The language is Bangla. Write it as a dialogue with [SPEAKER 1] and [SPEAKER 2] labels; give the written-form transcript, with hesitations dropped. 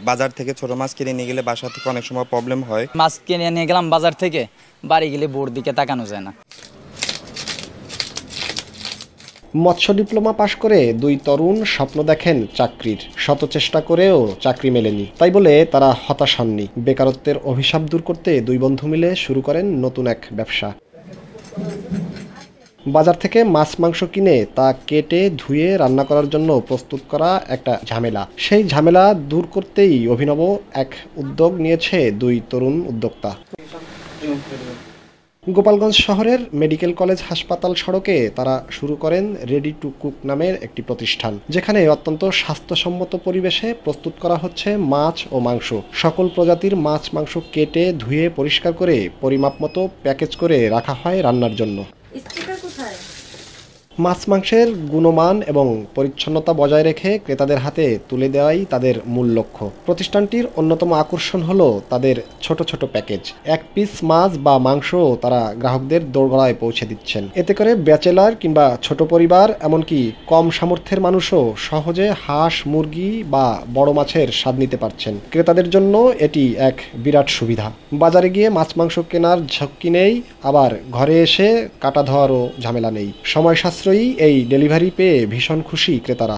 [SPEAKER 1] বাজার থেকে ছোট মাছ কিনে নিয়ে গেলে বাসা থেকে অনেক সময় প্রবলেম হয়।
[SPEAKER 2] মাছ কিনে নিয়ে গেলাম বাজার থেকে, বাড়ি গেলে বোর দিকে তাকানো যায় না।
[SPEAKER 3] মৎস্য ডিপ্লোমা পাশ করে দুই তরুণ স্বপ্ন দেখেন চাকরির, শত চেষ্টা করেও চাকরি মেলেনি। তাই বলে তারা হতাশ হননি। বেকারত্বের অভিশাপ দূর করতে দুই বন্ধু মিলে শুরু করেন নতুন এক ব্যবসা। বাজার থেকে মাছ মাংস কিনে তা কেটে ধুয়ে রান্না করার জন্য প্রস্তুত করা একটা ঝামেলা। সেই ঝামেলা দূর করতেই অভিনব এক উদ্যোগ নিয়েছে দুই তরুণ উদ্যোক্তা। গোপালগঞ্জ শহরের মেডিকেল কলেজ হাসপাতাল সড়কে তারা শুরু করেন রেডি টু কুক নামের একটি প্রতিষ্ঠান, যেখানে অত্যন্ত স্বাস্থ্যসম্মত পরিবেশে প্রস্তুত করা হচ্ছে মাছ ও মাংস। সকল প্রজাতির মাছ মাংস কেটে ধুয়ে পরিষ্কার করে পরিমাপ মতো প্যাকেজ করে রাখা হয় রান্নার জন্য। মাছ মাংসের গুণমান এবং পরিচ্ছন্নতা বজায় রেখে ক্রেতাদের হাতে তুলে দেওয়াই তাদের মূল লক্ষ্য। প্রতিষ্ঠানটির অন্যতম আকর্ষণ হলো তাদের ছোট ছোট প্যাকেজ। এক পিস মাছ বা মাংস তারা গ্রাহকদের দোরগোড়ায় পৌঁছে দিচ্ছেন। এতে করে ব্যাচেলার কিংবা ছোট পরিবার, এমনকি কম সামর্থ্যের মানুষও সহজে হাঁস, মুরগি বা বড় মাছের স্বাদ নিতে পারছেন। ক্রেতাদের জন্য এটি এক বিরাট সুবিধা। বাজারে গিয়ে মাছ মাংস কেনার ঝক্কি নেই, আবার ঘরে এসে কাটা ধোয়ারও ঝামেলা নেই। সময় সাশ্রয়ী এই ডেলিভারি পেয়ে ভীষণ খুশি ক্রেতারা।